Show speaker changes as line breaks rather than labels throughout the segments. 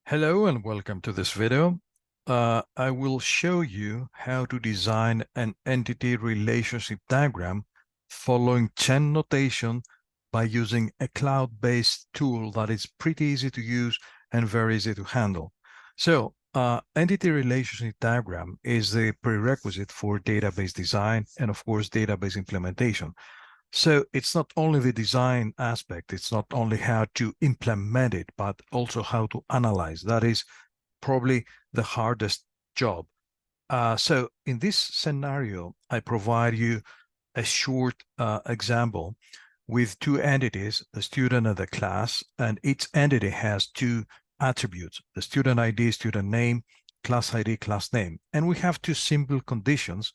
Hello and welcome to this video. I will show you how to design an entity relationship diagram following Chen notation by using a cloud-based tool that is pretty easy to use and very easy to handle. So, entity relationship diagram is the prerequisite for database design and, of course, database implementation. So it's not only the design aspect, it's not only how to implement it, but also how to analyze. That is probably the hardest job. So in this scenario, I provide you a short example with two entities, the student and the class, and each entity has two attributes, the student ID, student name, class ID, class name. And we have two simple conditions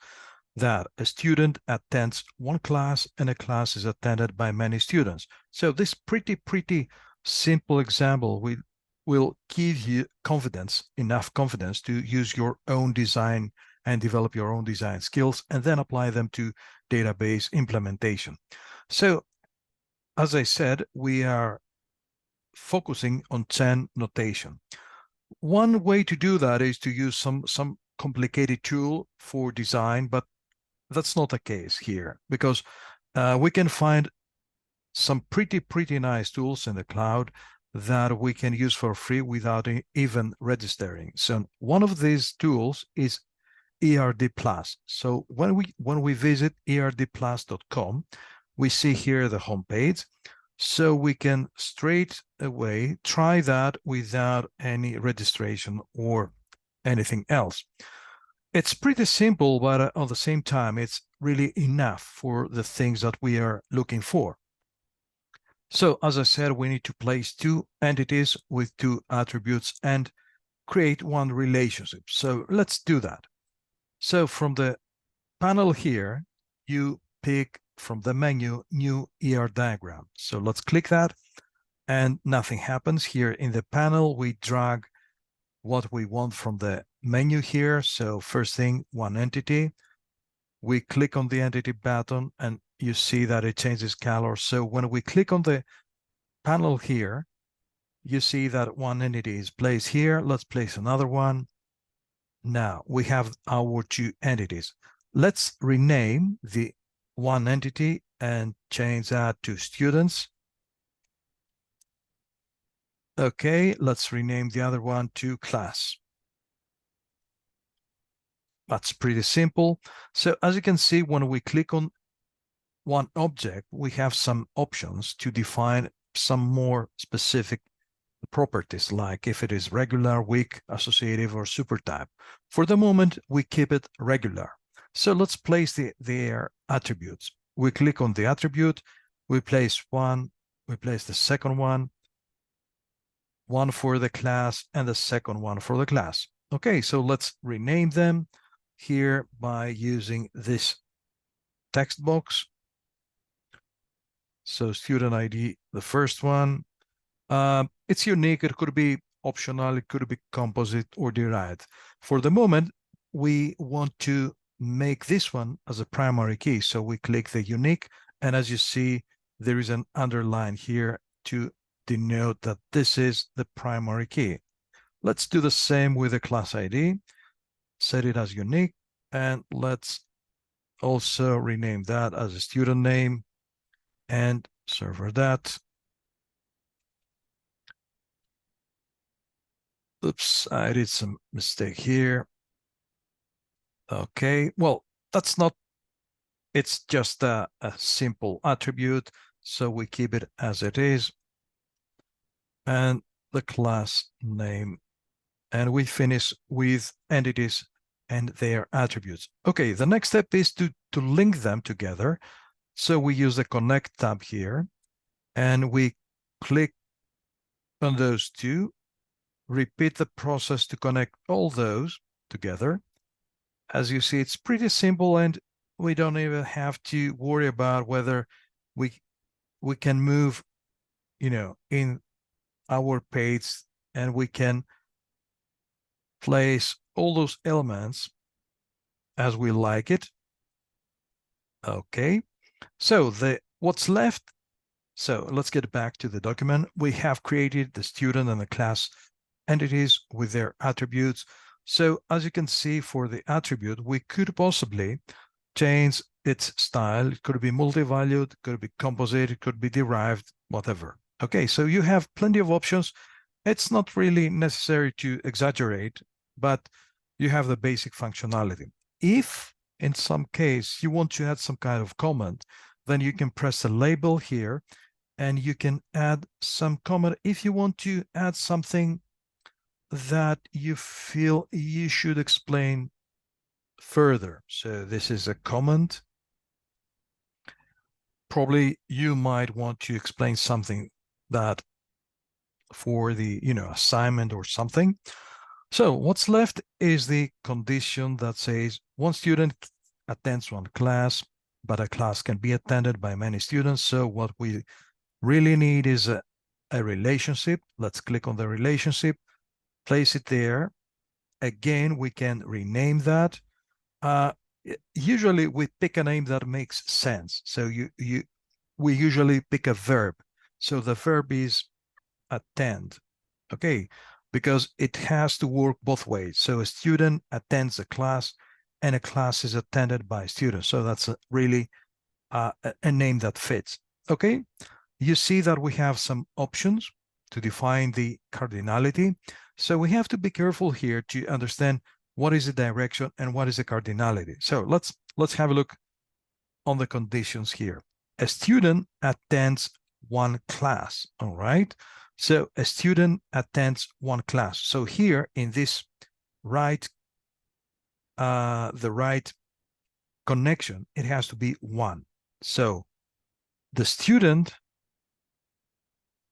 that a student attends one class and a class is attended by many students. So this pretty simple example will give you enough confidence to use your own design and develop your own design skills and then apply them to database implementation. So as I said, we are focusing on Chen notation. One way to do that is to use some complicated tool for design, but that's not the case here because we can find some pretty nice tools in the cloud that we can use for free without even registering. So one of these tools is ERD Plus. So when we visit erdplus.com, we see here the homepage. So we can straight away try that without any registration or anything else. It's pretty simple, but at the same time, it's really enough for the things that we are looking for. So as I said, we need to place two entities with two attributes and create one relationship. So let's do that. So from the panel here, you pick from the menu, new ER diagram. So let's click that and nothing happens. Here in the panel, we drag what we want from the menu here. So first thing, one entity. We click on the entity button and you see that it changes color. So when we click on the panel here, you see that one entity is placed here. Let's place another one. Now we have our two entities. Let's rename the one entity and change that to students. Okay, let's rename the other one to class. That's pretty simple. So as you can see, when we click on one object, we have some options to define some more specific properties, like if it is regular, weak, associative, or supertype. For the moment, we keep it regular. So let's place their attributes. We click on the attribute, we place one, we place the second one for the class, and the second one for the class. Okay, so let's rename them here by using this text box. So student ID, the first one, it's unique. It could be optional. It could be composite or derived. For the moment, we want to make this one as a primary key. So we click the unique. And as you see, there is an underline here to denote that this is the primary key. Let's do the same with the class ID. Set it as unique. And let's also rename that as a student name and server that. Oops, I did some mistake here. Okay, well, that's not, it's just a simple attribute, so we keep it as it is. And the class name. And we finish with entities and their attributes. Okay, the next step is to link them together. So we use the Connect tab here, and we click on those two, repeat the process to connect all those together. As you see, it's pretty simple, and we don't even have to worry about whether we can move, in our page, and we can place all those elements as we like it. Okay, so what's left. So let's get back to the document. We have created the student and the class entities with their attributes. So as you can see, for the attribute, we could possibly change its style. It could be multi-valued, could be composite, it could be derived, whatever. Okay, so you have plenty of options. It's not really necessary to exaggerate, but you have the basic functionality. If in some case you want to add some kind of comment, then you can press the label here and you can add some comment if you want to add something that you feel you should explain further. So this is a comment. Probably you might want to explain something that for the assignment or something. So what's left is the condition that says one student attends one class, but a class can be attended by many students. So what we really need is a relationship. Let's click on the relationship, place it there. Again, we can rename that. Usually we pick a name that makes sense. So we usually pick a verb. So the verb is attend, okay, because it has to work both ways. So a student attends a class and a class is attended by students. So that's really a name that fits, okay? You see that we have some options to define the cardinality. So we have to be careful here to understand what is the direction and what is the cardinality. So let's have a look on the conditions here. A student attends one class, all right? So a student attends one class. So here in this right, the right connection, it has to be one. So the student,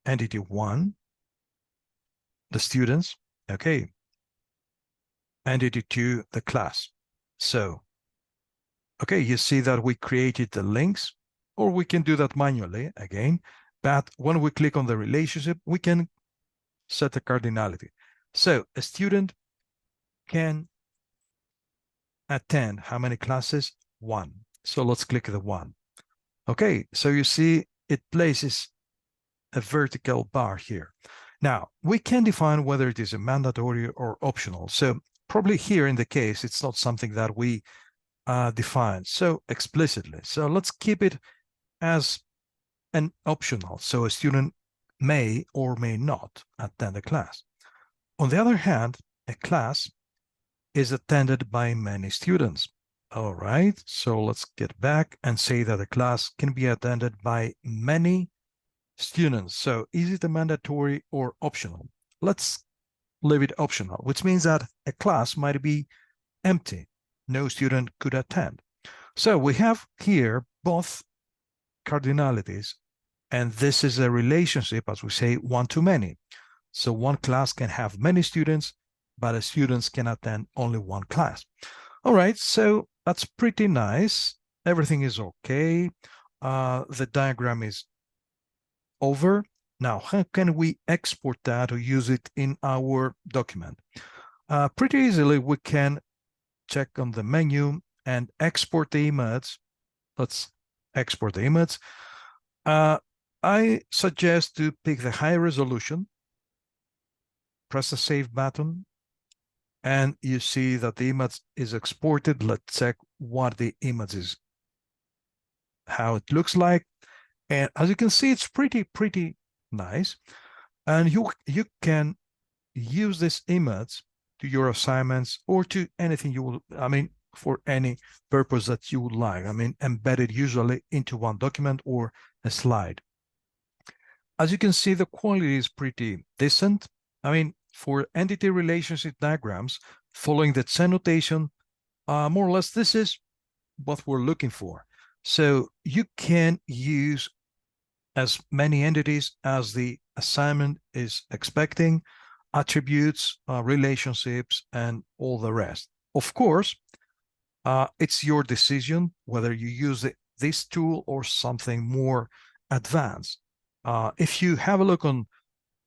entity one, the students, okay, entity two, the class. So, okay, you see that we created the links, or we can do that manually again. But when we click on the relationship, we can set the cardinality. So a student can attend how many classes? One. So let's click the one. Okay, so you see it places a vertical bar here. Now, we can define whether it is a mandatory or optional. So probably here in the case, it's not something that we define so explicitly. So let's keep it as an optional. So a student may or may not attend a class. On the other hand, a class is attended by many students. All right, so let's get back and say that a class can be attended by many students. So is it a mandatory or optional? Let's leave it optional, which means that a class might be empty. No student could attend. So we have here both cardinalities, and this is a relationship, as we say, one to many. So one class can have many students, but the students can attend only one class. All right, so that's pretty nice. Everything is okay. The diagram is over. Now, how can we export that or use it in our document? Pretty easily, we can check on the menu and export the image. Let's export the image. I suggest to pick the high resolution, press the save button, and you see that the image is exported. Let's check what the image is, how it looks like. And as you can see, it's pretty nice. And you can use this image to your assignments or to anything you will, I mean, for any purpose that you would like. I mean, embedded usually into one document or a slide. As you can see, the quality is pretty decent. I mean, for entity relationship diagrams, following the Chen notation, more or less, this is what we're looking for. So you can use as many entities as the assignment is expecting, attributes, relationships, and all the rest. Of course, it's your decision whether you use this tool or something more advanced. If you have a look on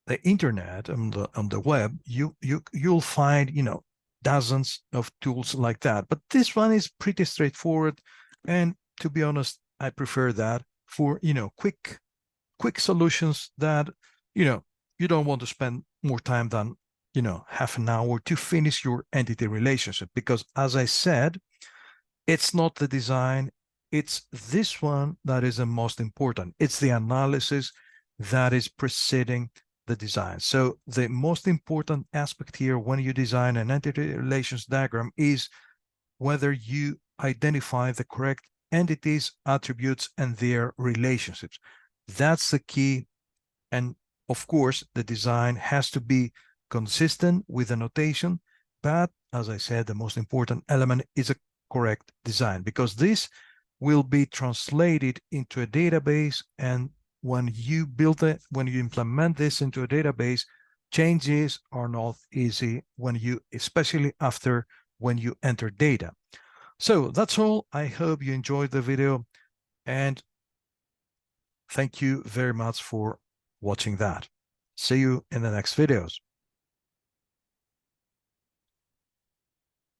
the internet, on the web, you'll find dozens of tools like that. But this one is pretty straightforward, and to be honest, I prefer that for quick solutions that you don't want to spend more time than half an hour to finish your entity relationship. Because as I said, it's not the design, it's this one that is the most important. It's the analysis that is preceding the design. So the most important aspect here when you design an entity relations diagram is whether you identify the correct entities, attributes, and their relationships. That's the key. And of course, the design has to be consistent with the notation. But as I said, the most important element is a correct design, because this will be translated into a database. And when you build it, when you implement this into a database, changes are not easy especially after when you enter data. So that's all. I hope you enjoyed the video, and thank you very much for watching that. See you in the next videos.